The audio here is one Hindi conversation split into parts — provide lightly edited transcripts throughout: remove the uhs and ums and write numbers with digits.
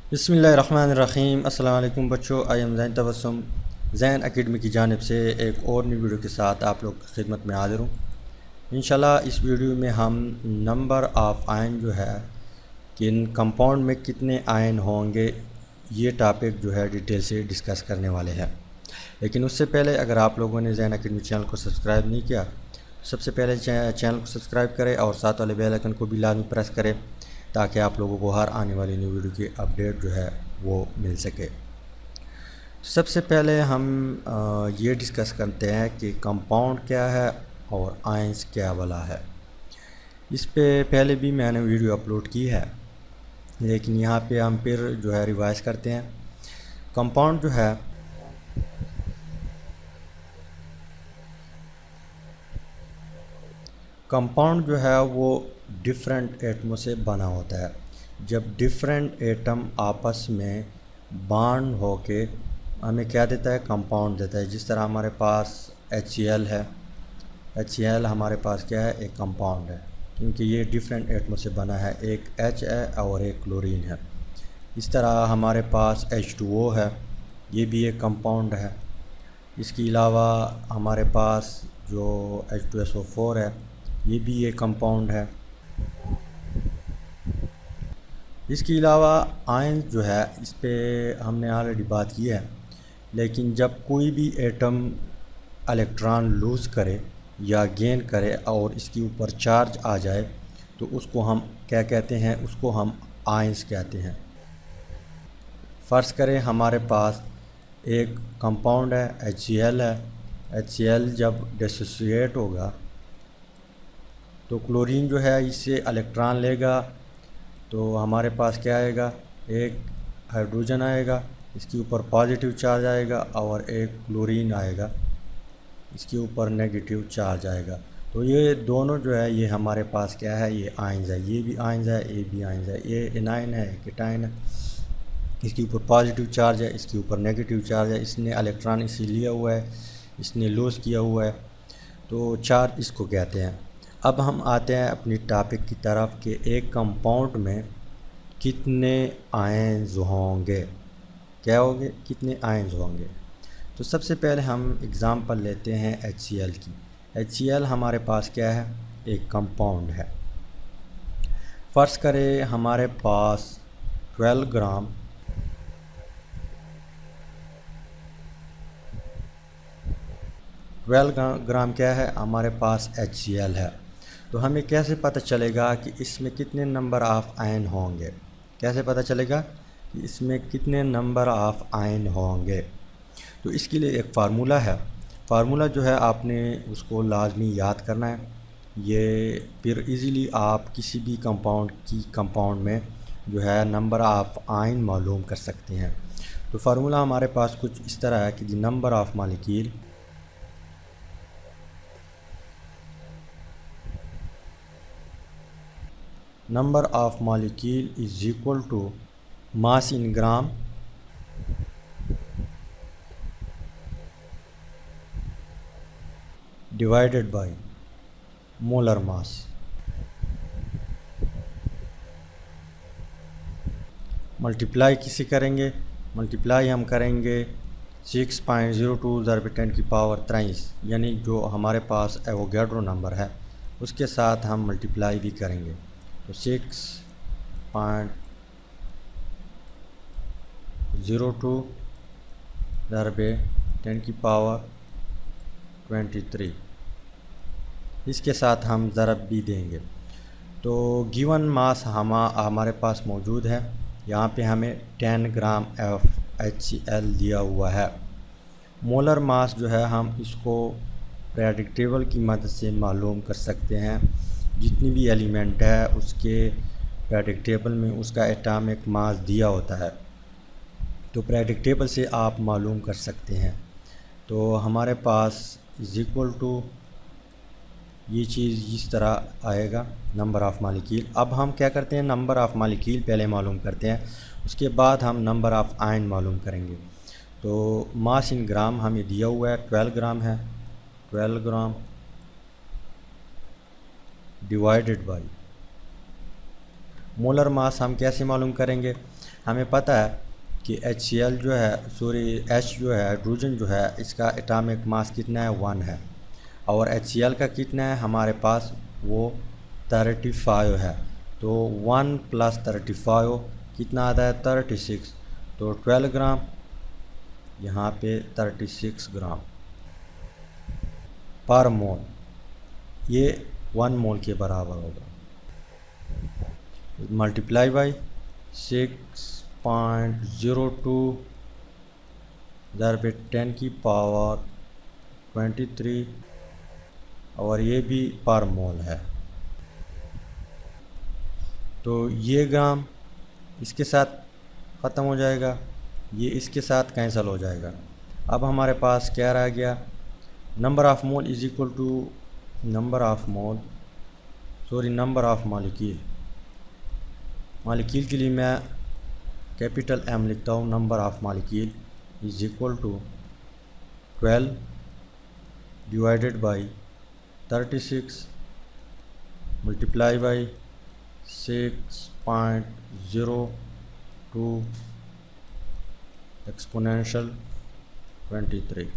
बिस्मिल्लाहिर्रहमानिर्रहीम। अस्सलाम वालेकुम बच्चों, I am Zain Tabassum Zain academy की जानिब से एक और नई वीडियो के साथ आप लोग की खिदमत में हाज़िर हूँ। इंशाल्लाह इस वीडियो में हम नंबर ऑफ़ आयन जो है कि इन कंपाउंड में कितने आयन होंगे, ये टॉपिक जो है डिटेल से डिस्कस करने वाले हैं। लेकिन उससे पहले अगर आप लोगों ने ज़ैन एकेडमी चैनल को सब्सक्राइब नहीं किया, सबसे पहले चैनल को सब्सक्राइब करें और साथ वाले बेल आइकन को भी लाजमी प्रेस करें ताकि आप लोगों को हर आने वाली न्यू वीडियो की अपडेट जो है वो मिल सके। सबसे पहले हम ये डिस्कस करते हैं कि कंपाउंड क्या है और आयंस क्या वाला है। इस पे पहले भी मैंने वीडियो अपलोड की है, लेकिन यहाँ पे हम फिर जो है रिवाइज करते हैं। कंपाउंड जो है वो डिफरेंट एटमों से बना होता है। जब डिफरेंट एटम आपस में बॉन्ड होके हमें क्या देता है, कंपाउंड देता है। जिस तरह हमारे पास HCl है, HCl हमारे पास क्या है, एक कंपाउंड है, क्योंकि ये डिफरेंट एटमों से बना है। एक H है और एक क्लोरीन है। इस तरह हमारे पास H2O है, ये भी एक कंपाउंड है। इसके अलावा हमारे पास जो H2SO4 है, ये भी एक कंपाउंड है। इसके अलावा आयन जो है, इस पे हमने ऑलरेडी बात की है, लेकिन जब कोई भी एटम इलेक्ट्रॉन लूज़ करे या गेन करे और इसके ऊपर चार्ज आ जाए तो उसको हम क्या कहते हैं, उसको हम आयंस कहते हैं। फ़र्ज़ करें हमारे पास एक कंपाउंड है, HCl है। HCl जब डिसोसिएट होगा तो क्लोरीन जो है इससे इलेक्ट्रॉन लेगा, तो हमारे पास क्या आएगा, एक हाइड्रोजन आएगा, इसके ऊपर पॉजिटिव चार्ज आएगा, और एक क्लोरीन आएगा, इसके ऊपर नेगेटिव चार्ज आएगा। तो ये दोनों जो है ये हमारे पास क्या है, ये आयंस है। ये भी आयंस है, ये भी आयंस है। ये एनाइन है, कीटाइन है। इसके ऊपर पॉजिटिव चार्ज है, इसके ऊपर नेगेटिव चार्ज है। इसने इलेक्ट्रॉन इसी लिया हुआ है, इसने लूज़ किया हुआ है, तो चार्ज इसको कहते हैं। अब हम आते हैं अपनी टॉपिक की तरफ कि एक कंपाउंड में कितने आयंस होंगे, क्या होंगे, कितने आयंस होंगे। तो सबसे पहले हम एग्ज़ाम्पल लेते हैं HCl की। HCl हमारे पास क्या है, एक कंपाउंड है। फ़र्ज़ करें हमारे पास 12 ग्राम क्या है, हमारे पास HCl है। तो हमें कैसे पता चलेगा कि इसमें कितने नंबर ऑफ़ आयन होंगे, कैसे पता चलेगा कि इसमें कितने नंबर ऑफ़ आयन होंगे। तो इसके लिए एक फ़ार्मूला है। फ़ार्मूला जो है आपने उसको लाजमी याद करना है। ये फिर इजीली आप किसी भी कंपाउंड में जो है नंबर ऑफ़ आयन मालूम कर सकते हैं। तो फ़ार्मूला हमारे पास कुछ इस तरह है कि the number of molecule is equal to mass in gram divided by molar mass. Multiply किसे करेंगे, मल्टीप्लाई हम करेंगे 6.02 ज़रब 10 की पावर 23, यानी जो हमारे पास एवोगैड्रो नंबर है उसके साथ हम मल्टीप्लाई भी करेंगे। तो 6.02 ज़रब 10 की पावर 23, इसके साथ हम ज़रब भी देंगे। तो गिवन मास हमारे पास मौजूद है। यहाँ पे हमें 10 ग्राम HCl दिया हुआ है। मोलर मास जो है हम इसको पीरियोडिक टेबल की मदद से मालूम कर सकते हैं। जितनी भी एलिमेंट है उसके पीरियोडिक टेबल में उसका एटॉमिक मास दिया होता है, तो पीरियोडिक टेबल से आप मालूम कर सकते हैं। तो हमारे पास इज़ इक्वल टू ये चीज़ इस तरह आएगा, नंबर ऑफ़ मॉलिक्यूल। अब हम क्या करते हैं, नंबर ऑफ़ मॉलिक्यूल पहले मालूम करते हैं, उसके बाद हम नंबर ऑफ़ आयन मालूम करेंगे। तो मास इन ग्राम हमें दिया हुआ है, 12 ग्राम है। 12 ग्राम डिवाइडेड बाय मोलर मास हम कैसे मालूम करेंगे, हमें पता है कि HCl जो है H जो है हाइड्रोजन जो है इसका एटॉमिक मास कितना है 1 है, और HCl का कितना है हमारे पास वो 35 है। तो 1 + 35 कितना आता है 36, तो 12 ग्राम, यहाँ पे 36 ग्राम पर मोल, ये 1 मोल के बराबर होगा। मल्टीप्लाई बाई 6.02 × 10⁻23, और ये भी पर मोल है। तो ये ग्राम इसके साथ ख़त्म हो जाएगा, ये इसके साथ कैंसिल हो जाएगा। अब हमारे पास क्या रह गया, number of mole is equal to number of molecule. Molecule के लिए मैं कैपिटल M लिखता हूँ, number of molecule is equal to 12 divided by 36 multiply by 6.02 exponential 23।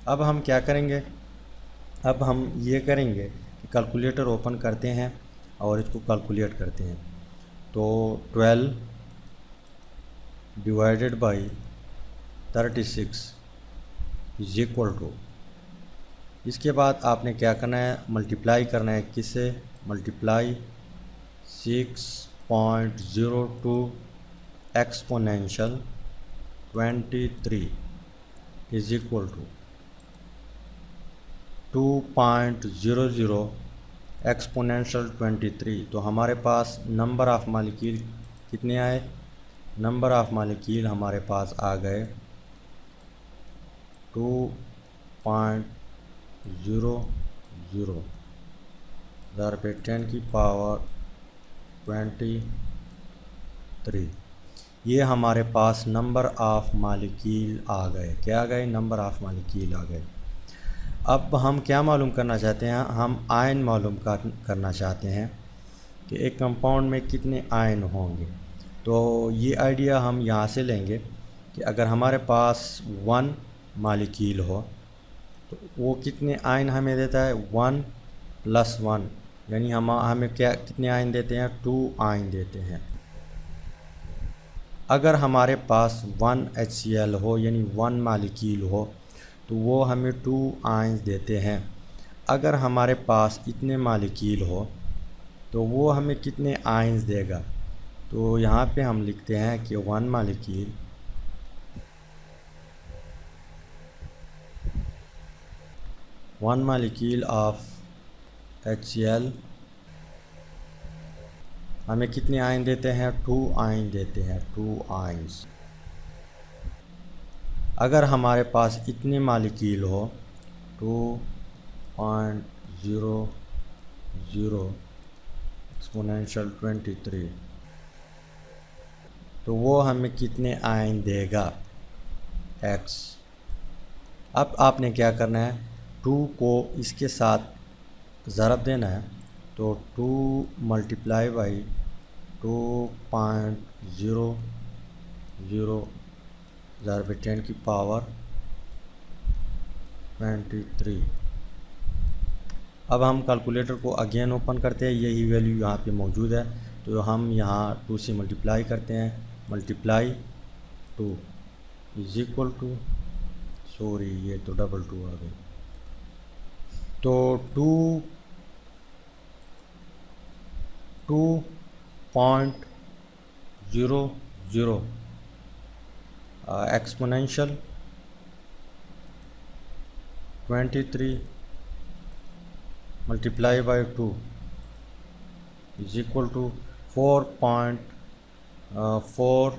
अब हम क्या करेंगे, अब हम ये करेंगे कि कैलकुलेटर ओपन करते हैं और इसको कैलकुलेट करते हैं। तो 12 divided by 36 is equal to, इसके बाद आपने क्या करना है, मल्टीप्लाई करना है, किससे, multiply 6.02 exponential 23 is equal to 2.00 exponential 23। तो हमारे पास नंबर ऑफ़ मॉलिक्यूल कितने आए, नंबर ऑफ़ मॉलिक्यूल हमारे पास आ गए 2.00 10⁻23। ये हमारे पास नंबर ऑफ़ मॉलिक्यूल आ गए, क्या आ गए, नंबर ऑफ़ मॉलिक्यूल आ गए। अब हम क्या मालूम करना चाहते हैं, हम आयन मालूम करना चाहते हैं कि एक कंपाउंड में कितने आयन होंगे। तो ये आइडिया हम यहाँ से लेंगे कि अगर हमारे पास 1 मॉलिक्यूल हो तो वो कितने आयन हमें देता है, 1 + 1, यानी हमें क्या कितने आयन देते हैं, 2 आयन देते हैं। अगर हमारे पास 1 HCl हो यानी 1 मॉलिक्यूल हो तो वो हमें 2 आयन्स देते हैं। अगर हमारे पास इतने मॉलिक्यूल हो तो वो हमें कितने आयन्स देगा। तो यहाँ पे हम लिखते हैं कि 1 मॉलिक्यूल ऑफ HCl हमें कितने आयन देते हैं, 2 आयन देते हैं, 2 आयन्स। अगर हमारे पास इतने मॉलिक्यूल हो 2.00 एक्सपोनेंशियल 23, तो वो हमें कितने आयन देगा, x। अब आपने क्या करना है, 2 को इसके साथ ज़रब देना है। तो 2 मल्टीप्लाई बाई 2.00 10⁻23। अब हम कैलकुलेटर को अगेन ओपन करते हैं, यही वैल्यू यहाँ पे मौजूद है। तो हम यहाँ 2 से मल्टीप्लाई करते हैं, multiply 2 is equal to, sorry ये तो डबल 2 आ गई। तो 2.00 exponential 23 multiply by 2 is equal to 4.4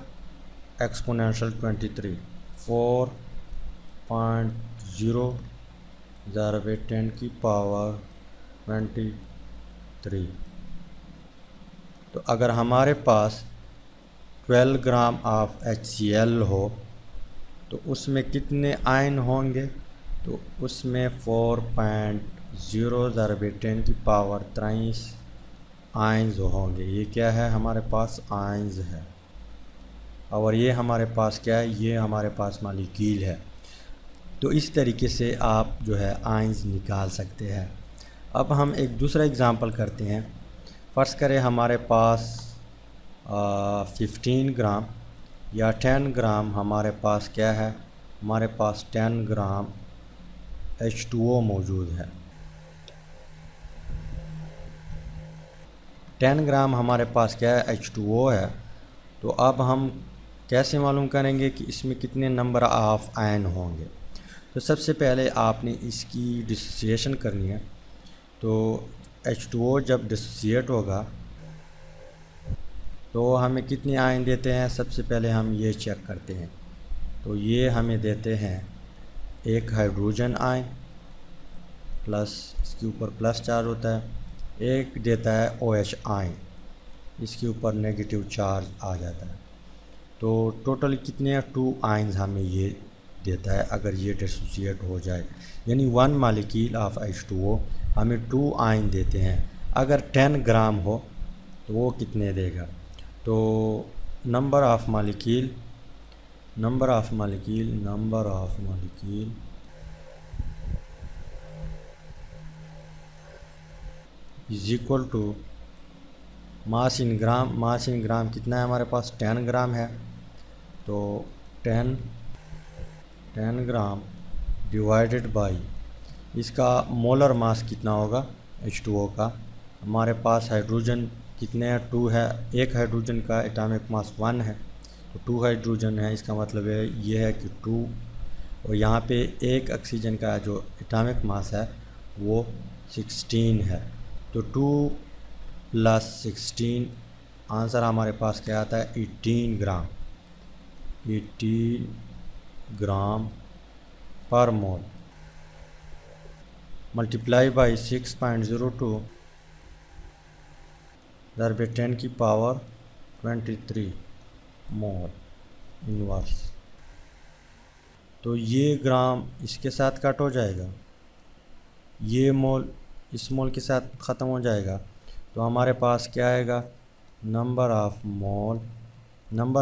exponential 23, 4.0 10⁻23। तो अगर हमारे पास 12 ग्राम ऑफ HCl हो तो उसमें कितने आयन होंगे, तो उसमें 4.0 × 10⁻23 आयंस होंगे। ये क्या है, हमारे पास आयंस है, और ये हमारे पास क्या है, ये हमारे पास मॉलिक्यूल है। तो इस तरीके से आप जो है आयंस निकाल सकते हैं। अब हम एक दूसरा एग्ज़ाम्पल करते हैं। फ़र्ज़ करें हमारे पास 15 ग्राम या 10 ग्राम हमारे पास क्या है, हमारे पास 10 ग्राम H2O मौजूद है। 10 ग्राम हमारे पास क्या है, H2O है। तो अब हम कैसे मालूम करेंगे कि इसमें कितने नंबर ऑफ़ आयन होंगे। तो सबसे पहले आपने इसकी डिसोसिएशन करनी है। तो H2O जब डिसोसिएट होगा तो हमें कितने आयन देते हैं, सबसे पहले हम ये चेक करते हैं। तो ये हमें देते हैं एक हाइड्रोजन आयन, प्लस इसके ऊपर प्लस चार्ज होता है, एक देता है OH आयन, इसके ऊपर नेगेटिव चार्ज आ जाता है। तो टोटल कितने 2 आयन्स हमें ये देता है अगर ये डिसोसिएट हो जाए, यानी 1 मॉलिक्यूल ऑफ H2O हमें 2 आयन देते हैं। अगर 10 ग्राम हो तो वो कितने देगा। तो number of molecule is equal to mass in gram कितना है हमारे पास, 10 ग्राम है। तो 10 ग्राम डिवाइडेड बाई इसका मोलर मास कितना होगा H2O का। हमारे पास हाइड्रोजन कितने हैं, 2 है, एक हाइड्रोजन का एटॉमिक मास 1 है, तो 2 हाइड्रोजन है, इसका मतलब है ये है कि 2, और यहाँ पे एक ऑक्सीजन का जो एटॉमिक मास है वो 16 है। तो 2 + 16 आंसर हमारे पास क्या आता है, 18 ग्राम पर मोल, मल्टीप्लाई बाई 6.02 × 10⁻23 मोल इनवर्स। तो ये ग्राम इसके साथ कट हो जाएगा, ये मोल इस मोल के साथ ख़त्म हो जाएगा। तो हमारे पास क्या आएगा, number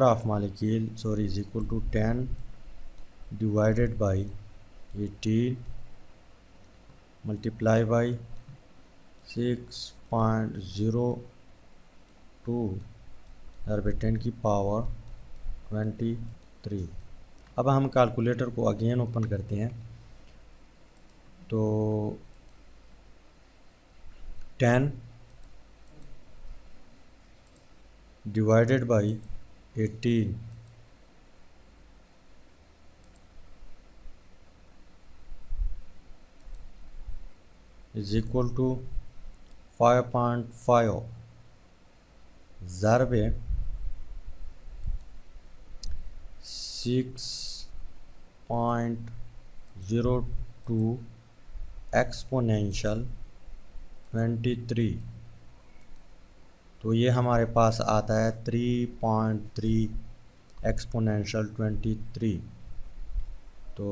of molecule is equal to 10 divided by 18 multiply by 6.02 × 10⁻23। अब हम कैलकुलेटर को अगेन ओपन करते हैं। तो 10 divided by 18 is equal to 5.5 ज़रबे 6.02 एक्सपोनेंशियल 23। तो ये हमारे पास आता है 3.3 एक्सपोनेंशियल 23। तो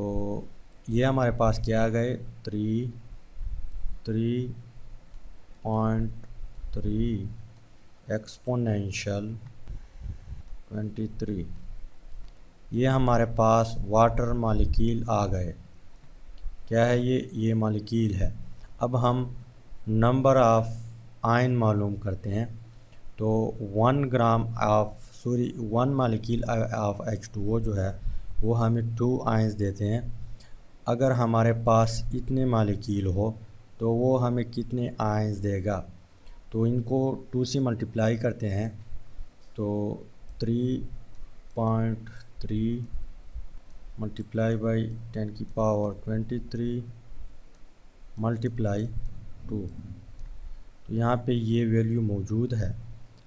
ये हमारे पास क्या आ गए, 3.3 एक्सपोनेंशियल 23। ये हमारे पास वाटर मॉलिक्यूल आ गए। क्या है ये मॉलिक्यूल है। अब हम नंबर ऑफ़ आयन मालूम करते हैं। तो 1 मॉलिक्यूल ऑफ H2O जो है वो हमें 2 आयन्स देते हैं। अगर हमारे पास इतने मॉलिक्यूल हो तो वो हमें कितने आयन्स देगा। तो इनको 2 से मल्टीप्लाई करते हैं। तो 3.3 मल्टीप्लाई बाई 10⁻23 मल्टीप्लाई 2। तो यहाँ पे ये वैल्यू मौजूद है।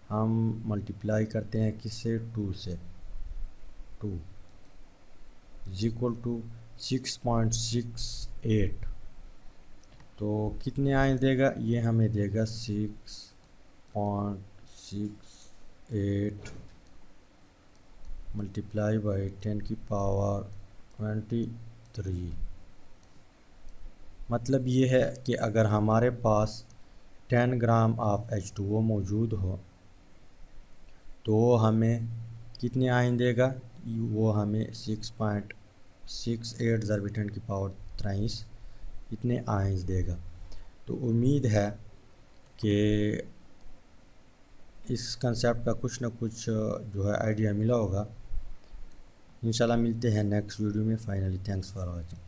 हम मल्टीप्लाई करते हैं किससे, 2 से। 2 इज इक्वल टू 6.68। तो कितने आयन देगा, ये हमें देगा 6.68 मल्टीप्लाई बाई 10⁻23। मतलब ये है कि अगर हमारे पास 10 ग्राम ऑफ H2O मौजूद हो तो हमें कितने आयन देगा, वो हमें 6.68 ज़रब 10⁻³ इतने आयन्स देगा। तो उम्मीद है कि इस कंसेप्ट का कुछ ना कुछ जो है आइडिया मिला होगा। इंशाल्लाह मिलते हैं नेक्स्ट वीडियो में। Finally thanks for watching.